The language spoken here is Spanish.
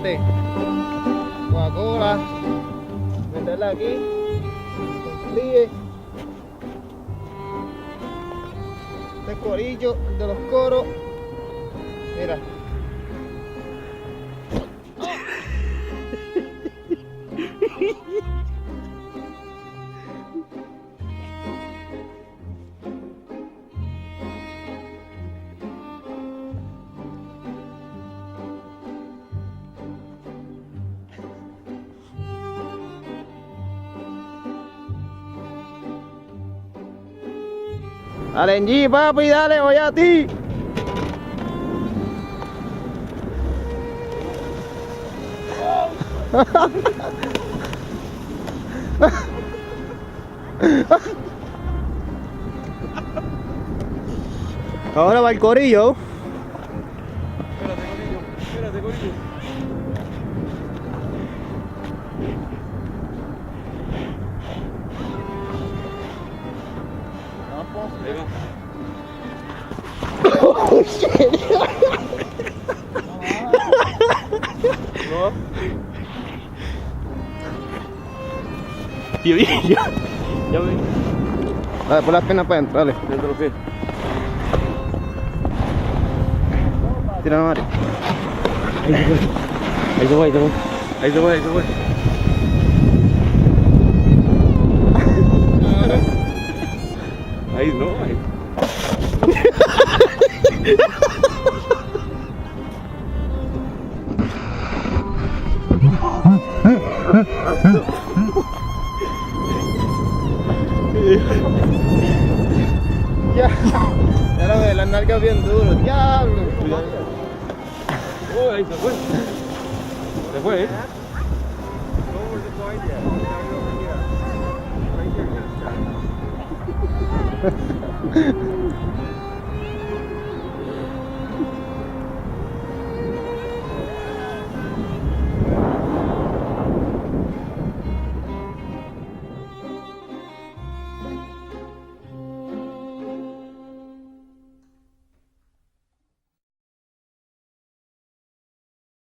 dale. Coca-Cola. Meterla aquí. Confíe. Este corillo de los coros. Mira. Dale, G, papi, dale, voy a ti. Ahora va el corillo. Espérate, corillo. Ahí va. Oh, shit. No. Ya ven. Dale, pon las piernas para adentro, dale. Dentro de los pies. Tira la madre. Ahí se va, ahí se va. Ahí se va, ahí se va. Ahí no, ahí. Ya. Ya lo ve, las nalgas bien duro. Diablo. Oh, ahí se fue. Se fue,